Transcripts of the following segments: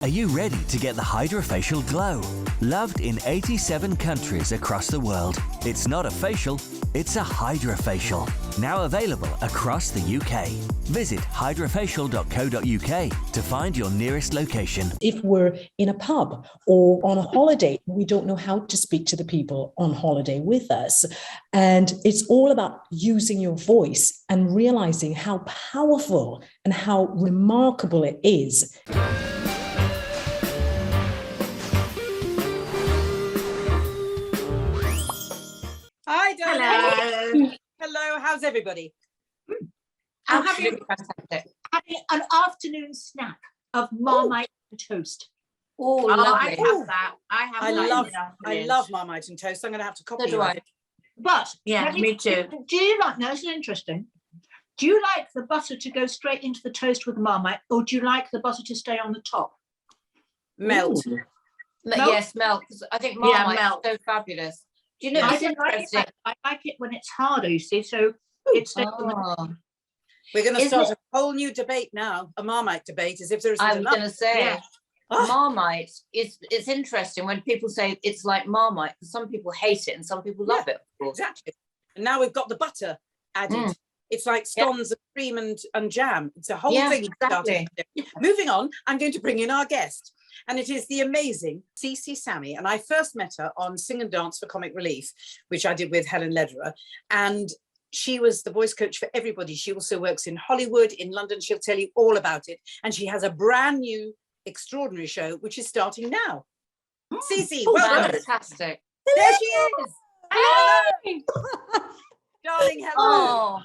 Are you ready to get the hydrofacial glow? Loved in 87 countries across the world. It's not a facial, it's a hydrofacial. Now available across the UK. Visit hydrofacial.co.uk to find your nearest location. If we're in a pub or on a holiday, we don't know how to speak to the people on holiday with us. And it's all about using your voice and realizing how powerful and how remarkable it is. Hi, darling. Hello, how's everybody? Absolutely fantastic. Having an afternoon snack of Marmite and toast. Oh, lovely. I have that. I love Marmite and toast. I'm going to have to copy So do you. I. But Yeah, me too. Do you like? No, it's interesting. Do you like the butter to go straight into the toast with the Marmite, or do you like the butter to stay on the top? Melt. Yes, melt. Because I think Marmite is so fabulous. Do you know? I It's don't like interesting. it. I like it when it's harder. You see, so it's. Oh, We're going to Isn't start it- a whole new debate now, a Marmite debate, as if there isn't I was enough. going to say, Yeah. Oh. Marmite it's interesting when people say it's like Marmite, because some people hate it and some people love it. Of course. Exactly. And now we've got the butter added. Mm. It's like scones and cream and jam. It's a whole thing. Exactly. Moving on, I'm going to bring in our guest. And it is the amazing Cece Sammy. And I first met her on Sing and Dance for Comic Relief, which I did with Helen Lederer. And she was the voice coach for everybody. She also works in Hollywood, in London. She'll tell you all about it. And she has a brand new extraordinary show, which is starting now. Cece, welcome. Fantastic. There she is. Hello. Darling, hello. Oh,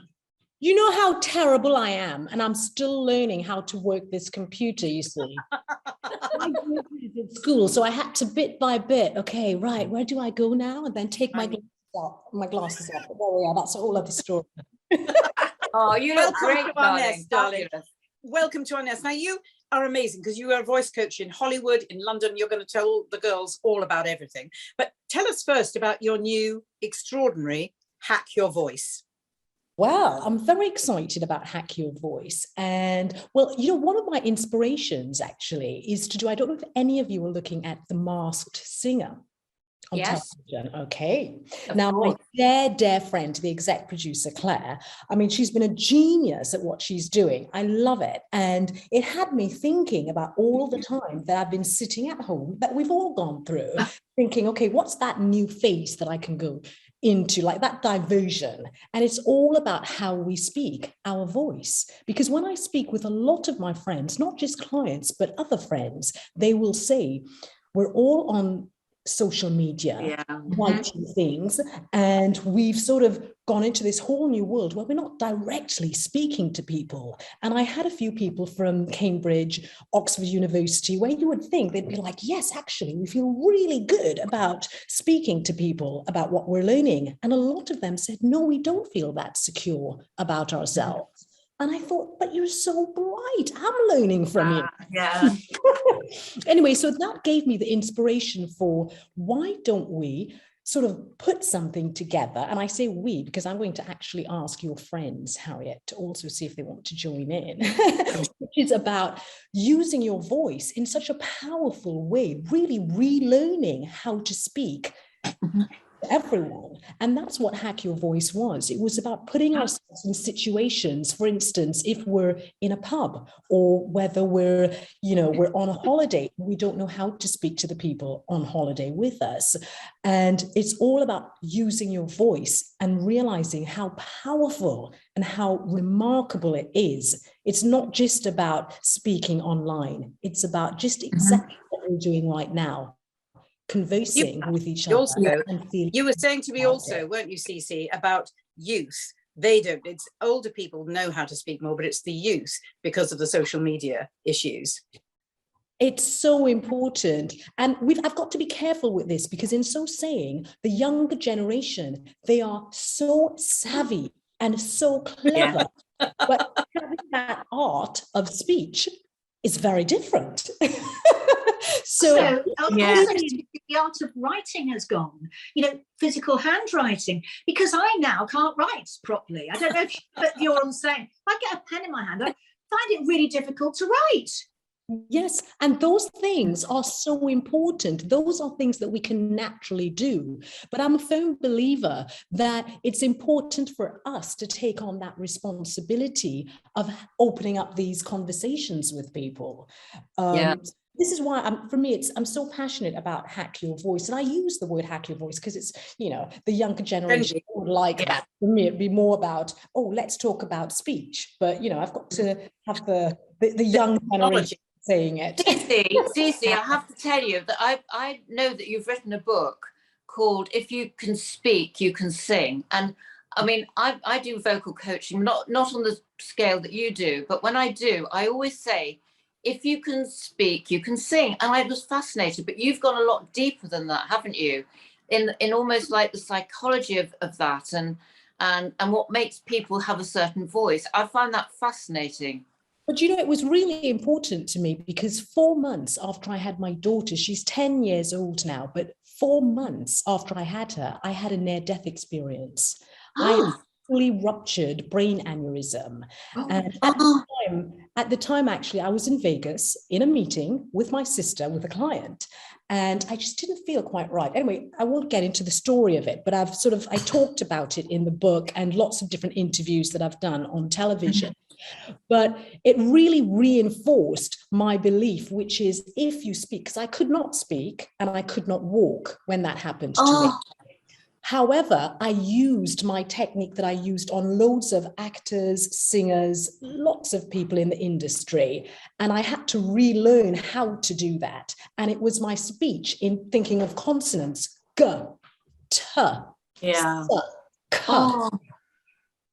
You know how terrible I am, and I'm still learning how to work this computer, you see. I did it at school, so I had to bit by bit, okay, right, where do I go now? And then take my glasses off. There we are, that's a whole other story. oh, you look Welcome great, to our nest, darling. Fabulous. Welcome to our nest. Now, you are amazing because you are a voice coach in Hollywood, in London. You're going to tell the girls all about everything. But tell us first about your new extraordinary Hack Your Voice. Well, I'm very excited about Hack Your Voice. And well, you know, one of my inspirations actually is to do, I don't know if any of you are looking at The Masked Singer on television. Okay. Now, my dear friend, the exec producer, Claire, I mean, she's been a genius at what she's doing. I love it. And it had me thinking about all the time that I've been sitting at home, that we've all gone through, thinking, okay, what's that new phase that I can go into, like that diversion? And it's all about how we speak, our voice. Because when I speak with a lot of my friends, not just clients, but other friends, they will say, we're all on social media, writing things, and we've sort of gone into this whole new world where we're not directly speaking to people. And I had a few people from Cambridge, Oxford University, where you would think they'd be like, yes, actually, we feel really good about speaking to people about what we're learning. And a lot of them said, no, we don't feel that secure about ourselves. And I thought, but you're so bright. I'm learning from you. Yeah. Anyway, so that gave me the inspiration for why don't we sort of put something together? And I say we, because I'm going to actually ask your friends, Harriet, to also see if they want to join in, which is about using your voice in such a powerful way, really relearning how to speak. Everyone. And that's what Hack Your Voice was. It was about putting ourselves in situations, for instance, if we're in a pub or whether we're on a holiday, we don't know how to speak to the people on holiday with us. And it's all about using your voice and realizing how powerful and how remarkable it is. It's not just about speaking online. It's about just exactly what we're doing right now. Conversing with each other. You were saying to me also, weren't you, Cece, about youth? They don't, it's older people know how to speak more, but it's the youth because of the social media issues. It's so important. And I've got to be careful with this, because in so saying, the younger generation, they are so savvy and so clever, but having that art of speech is very different. So the art of writing has gone, physical handwriting, because I now can't write properly. I don't know if you're on saying, if I get a pen in my hand, I find it really difficult to write. Yes, and those things are so important. Those are things that we can naturally do. But I'm a firm believer that it's important for us to take on that responsibility of opening up these conversations with people. This is why for me, I'm so passionate about Hack Your Voice. And I use the word Hack Your Voice because it's, the younger generation would like that. For me, it'd be more about, let's talk about speech. But, I've got to have the young generation saying it. Cece, I have to tell you that I know that you've written a book called If You Can Speak, You Can Sing. And I mean, I do vocal coaching, not on the scale that you do, but when I do, I always say, if you can speak, you can sing. And I was fascinated, but you've gone a lot deeper than that, haven't you? In almost like the psychology of that and what makes people have a certain voice. I find that fascinating. But it was really important to me because 4 months after I had my daughter, she's 10 years old now, but 4 months after I had her, I had a near-death experience. I had fully ruptured brain aneurysm. And at the time, actually, I was in Vegas in a meeting with my sister, with a client, and I just didn't feel quite right. Anyway, I won't get into the story of it, but I talked about it in the book and lots of different interviews that I've done on television. But it really reinforced my belief, which is if you speak, because I could not speak and I could not walk when that happened to me. However, I used my technique that I used on loads of actors, singers, lots of people in the industry. And I had to relearn how to do that. And it was my speech in thinking of consonants. G, T, S, K.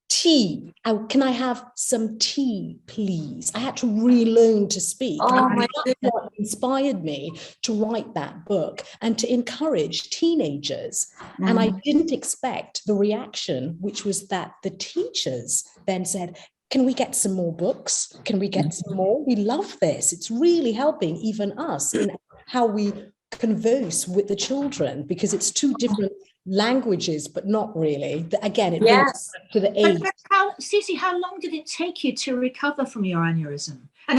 Tea. Can I have some tea, please? I had to relearn to speak. And that's what inspired me to write that book and to encourage teenagers. And I didn't expect the reaction, which was that the teachers then said, can we get some more books? Can we get some more? We love this. It's really helping even us in how we converse with the children, because it's two different languages, but not really. Again, it brings to the age. Cece, how long did it take you to recover from your aneurysm? And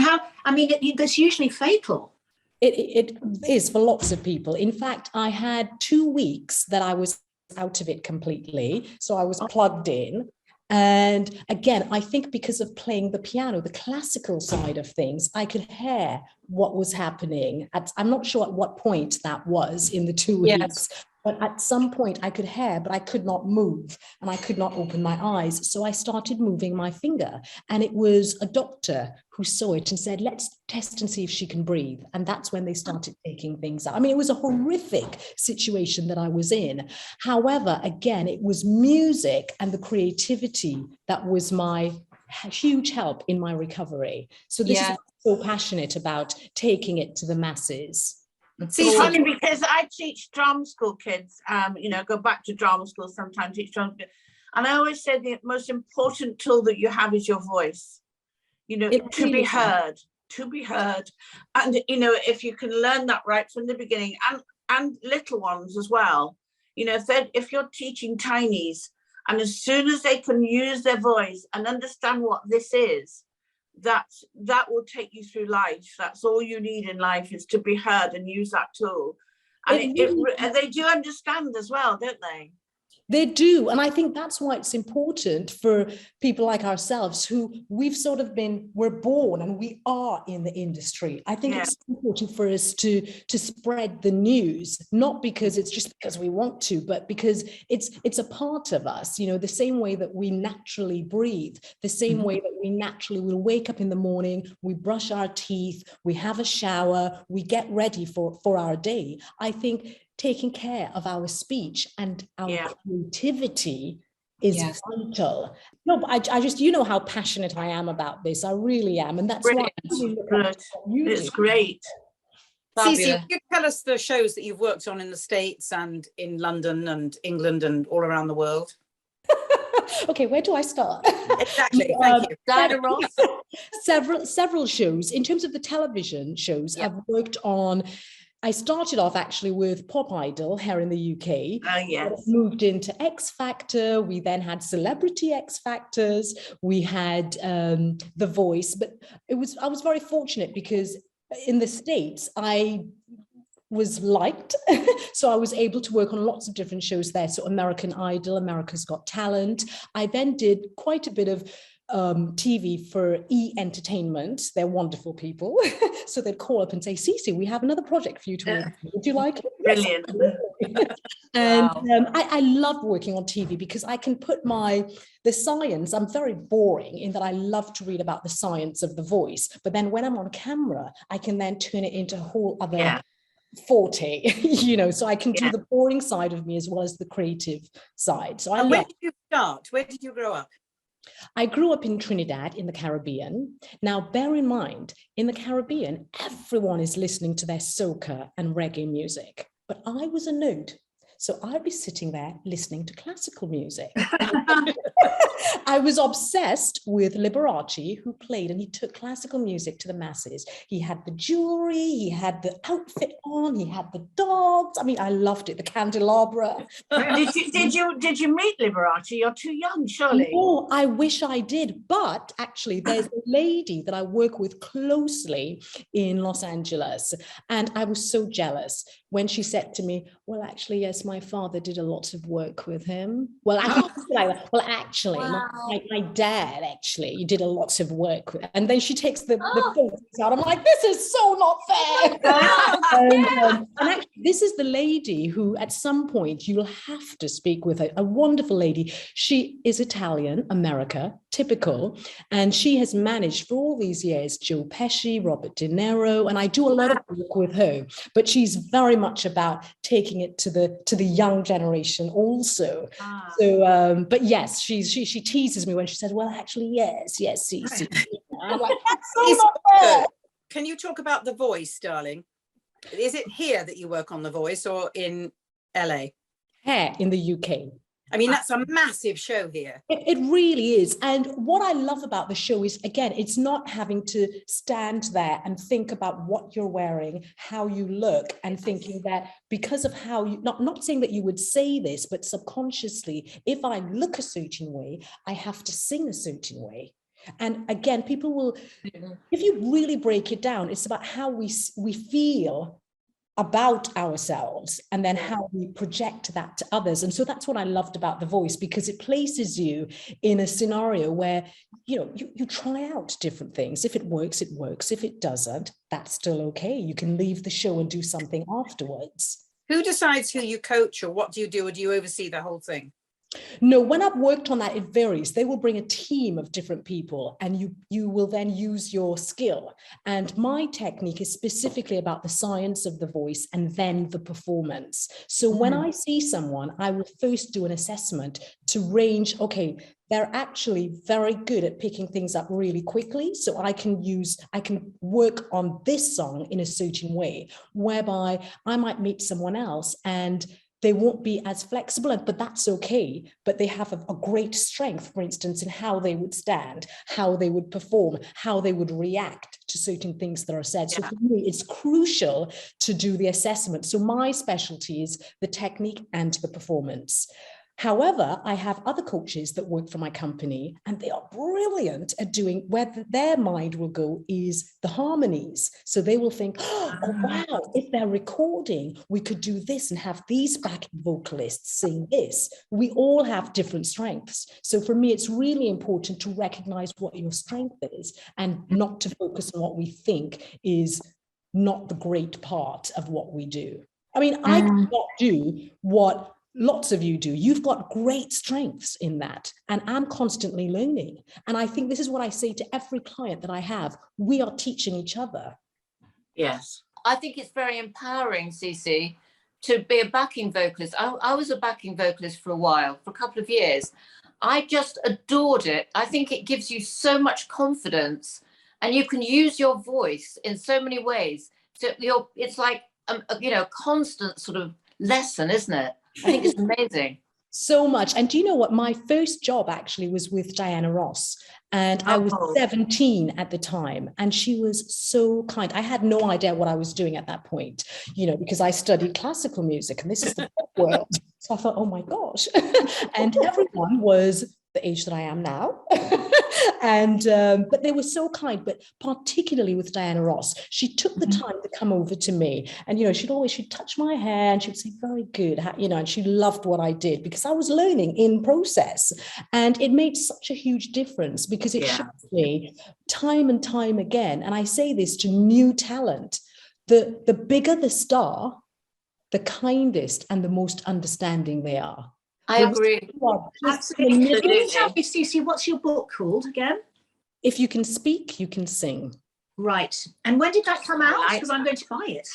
that's usually fatal. It is for lots of people. In fact, I had 2 weeks that I was out of it completely. So I was plugged in. And again, I think because of playing the piano, the classical side of things, I could hear what was happening. I'm not sure at what point that was in the 2 weeks. But at some point I could hear, but I could not move and I could not open my eyes. So I started moving my finger, and it was a doctor who saw it and said, let's test and see if she can breathe. And that's when they started taking things out. I mean, it was a horrific situation that I was in. However, again, it was music and the creativity that was my huge help in my recovery. So this is why I'm so passionate about taking it to the masses. It's funny because I teach drama school kids, go back to drama school sometimes, teach drama school. And I always say the most important tool that you have is your voice, to be heard. And, if you can learn that right from the beginning and little ones as well, if you're teaching tinies, and as soon as they can use their voice and understand what this is, that will take you through life. That's all you need in life, is to be heard and use that tool. And they do understand as well, don't they? They do. And I think that's why it's important for people like ourselves who we're born and we are in the industry. I think it's important for us to spread the news, not because it's just because we want to, but because it's a part of us, the same way that we naturally breathe, the same way that we naturally will wake up in the morning, we brush our teeth, we have a shower, we get ready for our day. I think taking care of our speech and our creativity is vital. No, but I just, how passionate I am about this. I really am. And that's why it's great. Cece, can you tell us the shows that you've worked on in the States and in London and England and all around the world? Okay, where do I start? Exactly, thank you. Diana Ross. Several shows. In terms of the television shows, I've worked on. I started off actually with Pop Idol here in the UK. Moved into X Factor. We then had Celebrity X Factors. We had The Voice. But I was very fortunate because in the States, I was liked. So I was able to work on lots of different shows there. So American Idol, America's Got Talent. I then did quite a bit of TV for E! Entertainment. They're wonderful people. So they'd call up and say, Cece, we have another project for you to work on. Would you like it? Brilliant. And Wow. I love working on TV because I can put the science. I'm very boring in that I love to read about the science of the voice. But then when I'm on camera, I can then turn it into a whole other forte, so I can do the boring side of me as well as the creative side. So and where did you start? Where did you grow up? I grew up in Trinidad in the Caribbean. Now, bear in mind, in the Caribbean, everyone is listening to their soca and reggae music, but I was a nerd. So I'd be sitting there listening to classical music. I was obsessed with Liberace, who played, and he took classical music to the masses. He had the jewelry, he had the outfit on, he had the dogs. I mean, I loved it, the candelabra. Did you meet Liberace? You're too young, surely. Oh, I wish I did. But actually, there's a lady that I work with closely in Los Angeles. And I was so jealous when she said to me, well, actually, yes, my father did a lot of work with him. Well, actually, Wow. my dad actually did a lot of work with, and then she takes the photos out. I'm like, this is so not fair. And actually, this is the lady who at some point you'll have to speak with her, a wonderful lady. She is Italian, America, typical, and she has managed for all these years Joe Pesci, Robert De Niro, and I do a lot of work with her, but she's very much about taking it to the young generation also. So but yes, she teases me when she says, well, actually, yes, Cece. I'm like, that's so not fair. Can you talk about The Voice, darling? Is it here that you work on The Voice or in LA? Here in the UK. I mean, that's a massive show here. It really is. And what I love about the show is, again, it's not having to stand there and think about what you're wearing, how you look, and thinking that because of how you, not saying that you would say this, but subconsciously, if I look a certain way, I have to sing a certain way. And again, people will, if you really break it down, it's about how we feel about ourselves and then how we project that to others. And so that's what I loved about The Voice, because it places you in a scenario where, you try out different things. If it works, it works. If it doesn't, that's still okay. You can leave the show and do something afterwards. Who decides who you coach, or what do you do, or do you oversee the whole thing? No, when I've worked on that, it varies. They will bring a team of different people and you will then use your skill. And my technique is specifically about the science of the voice and then the performance. So when I see someone, I will first do an assessment to range, okay, they're actually very good at picking things up really quickly. So I can work on this song in a certain way, whereby I might meet someone else and they won't be as flexible, but that's okay. But they have a great strength, for instance, in how they would stand, how they would perform, how they would react to certain things that are said. So for me, it's crucial to do the assessment. So my specialty is the technique and the performance. However, I have other coaches that work for my company, and they are brilliant at doing where their mind will go is the harmonies. So they will think, oh, wow, if they're recording, we could do this and have these backing vocalists sing this. We all have different strengths. So for me, it's really important to recognize what your strength is and not to focus on what we think is not the great part of what we do. I mean, I cannot do what lots of you do. You've got great strengths in that. And I'm constantly learning. And I think this is what I say to every client that I have. We are teaching each other. Yes. I think it's very empowering, Cece, to be a backing vocalist. I was a backing vocalist for a while, for a couple of years. I just adored it. I think it gives you so much confidence and you can use your voice in so many ways. So it's like, a constant sort of lesson, isn't it? I think it's amazing. So much. And do you know what? My first job actually was with Diana Ross. And I was 17 at the time. And she was so kind. I had no idea what I was doing at that point, because I studied classical music and this is the pop world. So I thought, oh my gosh. And everyone was the age that I am now. And but they were so kind, but particularly with Diana Ross, she took the time to come over to me, and she'd touch my hair and she'd say, very good, and she loved what I did because I was learning in process, and it made such a huge difference because it showed me time and time again. And I say this to new talent: the bigger the star, the kindest and the most understanding they are. I agree. Absolutely. Can you tell me, Cece, what's your book called again? If You Can Speak, You Can Sing. Right. And when did that come out? Because I'm going to buy it.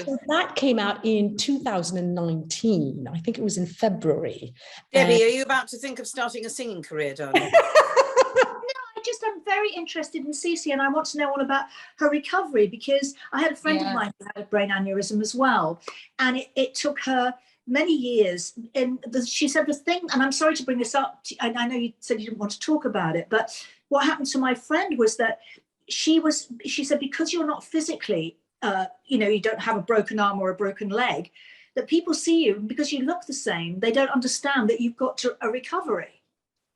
So that came out in 2019. I think it was in February. Debbie, are you about to think of starting a singing career, darling? I'm very interested in Cece, and I want to know all about her recovery, because I had a friend of mine who had a brain aneurysm as well, and it took her many years. And she said the thing, and I'm sorry to bring this up, and I know you said you didn't want to talk about it, but what happened to my friend was that she said, because you're not physically, you don't have a broken arm or a broken leg, that people see you, and because you look the same, they don't understand that you've got a recovery.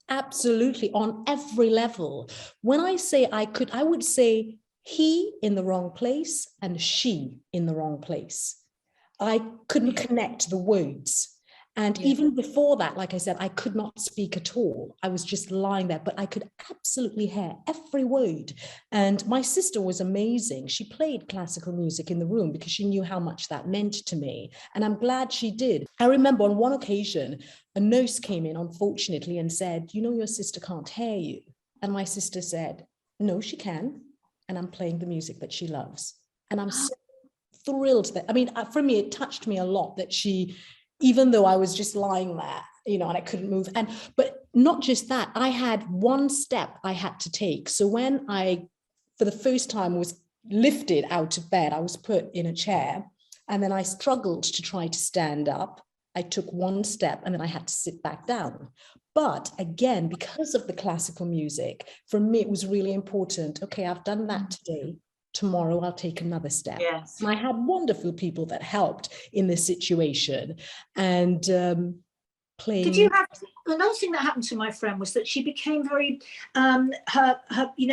Absolutely, on every level. When I say I would say he in the wrong place and she in the wrong place. I couldn't connect the words. And even before that, like I said, I could not speak at all. I was just lying there, but I could absolutely hear every word. And my sister was amazing. She played classical music in the room because she knew how much that meant to me. And I'm glad she did. I remember on one occasion, a nurse came in, unfortunately, and said, your sister can't hear you. And my sister said, no, she can. And I'm playing the music that she loves. And I'm so thrilled that, for me, it touched me a lot that she, even though I was just lying there, and I couldn't move. But not just that, I had one step I had to take. So when I, for the first time, was lifted out of bed, I was put in a chair, and then I struggled to try to stand up. I took one step and then I had to sit back down. But again, because of the classical music, for me, it was really important. Okay, I've done that today. Tomorrow I'll take another step. Yes. And I had wonderful people that helped in this situation. And playing. Did you have another thing that happened to my friend was that she became very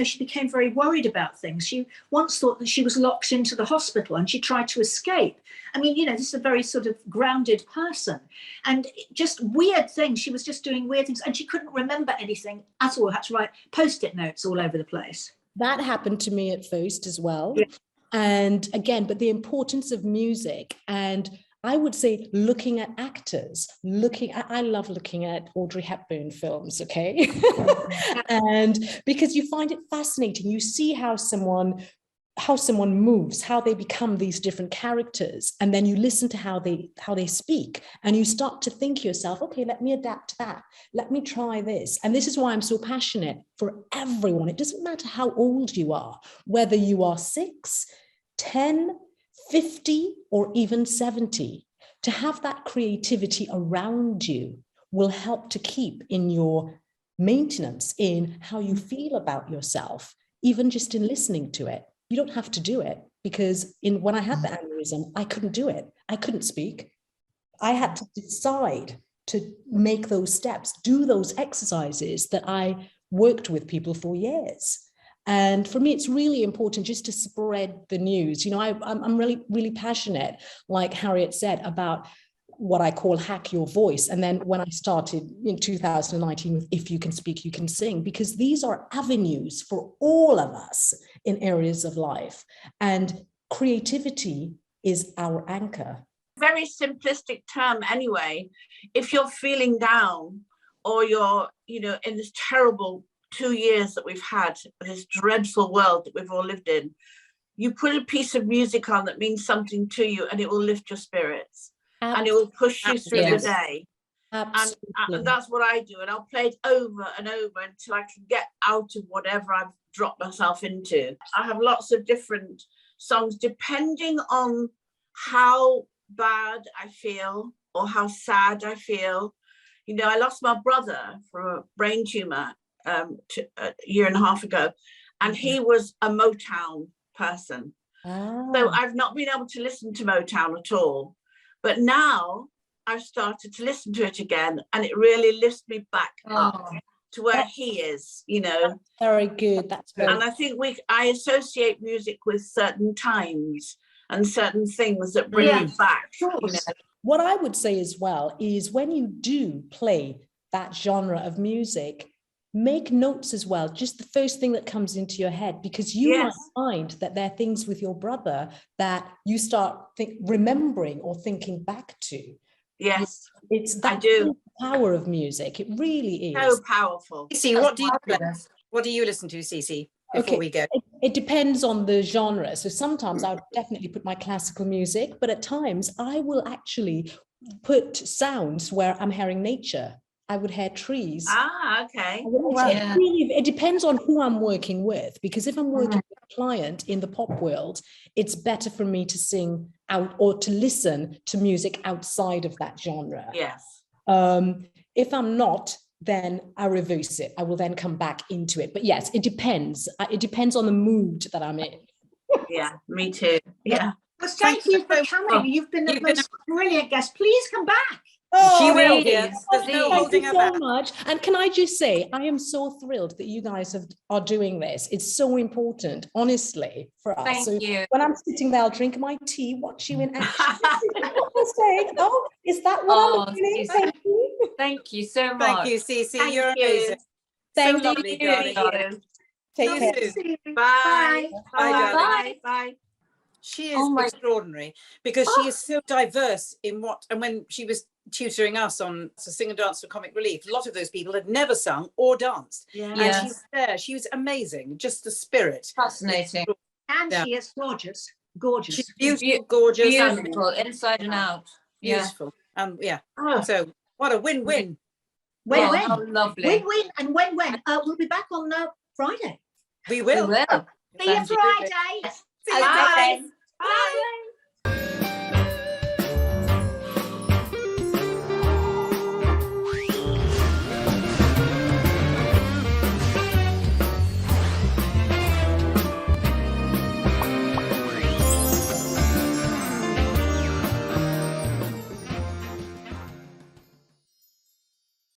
she became very worried about things. She once thought that she was locked into the hospital and she tried to escape. This is a very sort of grounded person, and just weird things. She was just doing weird things, and she couldn't remember anything at all. Had to write Post-it notes all over the place. That happened to me at first as well. Yeah. And again, but the importance of music, and I would say looking at actors, I love looking at Audrey Hepburn films, okay? And because you find it fascinating, you see how someone moves, how they become these different characters, and then you listen to how they speak, and you start to think to yourself, okay, let me adapt to that, let me try this. And this is why I'm so passionate for everyone. It doesn't matter how old you are, whether you are 6, 10, 50, or even 70, to have that creativity around you will help to keep in your maintenance in how you feel about yourself, even just in listening to it. You don't have to do it, because when I had the aneurysm, I couldn't do it. I couldn't speak. I had to decide to make those steps, do those exercises that I worked with people for years. And for me, it's really important just to spread the news. I'm really, really passionate, like Harriet said, about what I call hack your voice. And then when I started in 2019 with If You Can Speak, You Can Sing, because these are avenues for all of us in areas of life. And creativity is our anchor. Very simplistic term anyway. If you're feeling down, or you're, in this terrible 2 years that we've had, this dreadful world that we've all lived in, you put a piece of music on that means something to you, and it will lift your spirits. And it will push you through the day. And that's what I do. And I'll play it over and over until I can get out of whatever I've dropped myself into. I have lots of different songs depending on how bad I feel or how sad I feel. I lost my brother from a brain tumor a year and a half ago, and he was a Motown person. So I've not been able to listen to Motown at all. But now I've started to listen to it again, and it really lifts me back up to where he is, you know. That's very good. That's very And I think I associate music with certain times and certain things that bring me back. You know? What I would say as well is when you do play that genre of music, make notes as well, just the first thing that comes into your head, because you might find that there are things with your brother that you start remembering or thinking back to. Yes, it's that power of music. It really is so powerful. Cece, what do you listen to, Cece, before we go? It depends on the genre. So sometimes I would definitely put my classical music, but at times I will actually put sounds where I'm hearing nature. I would hear trees. Okay. It depends on who I'm working with, because if I'm working with a client in the pop world, it's better for me to sing out or to listen to music outside of that genre. Yes. If I'm not, then I reverse it. I will then come back into it. But yes, it depends. It depends on the mood that I'm in. Yeah, me too. Yeah. Well, thank you for coming. You've been the most brilliant guest. Please come back. She will, dear. There's no holding her back. Thank you so much. And can I just say, I am so thrilled that you guys are doing this. It's so important, honestly, for us. Thank you. When I'm sitting there, I'll drink my tea, watch you in action. Oh, is that what I'm doing? Thank you. Thank you so much. Thank you, Cece. You're amazing. Thank so lovely, darling. Take care. Bye. Bye. Bye. She is extraordinary because she is so diverse in and when she was tutoring us on to sing and dance for comic relief, a lot of those people had never sung or danced. And she's there. She was amazing. Just the spirit. Fascinating. And she is gorgeous. She's beautiful, gorgeous. Beautiful, inside and out. Beautiful. So what a win-win. Win-win. Oh, lovely. Win-win and win-win. We'll be back on Friday. We will. See you Friday. See you Bye. Bye.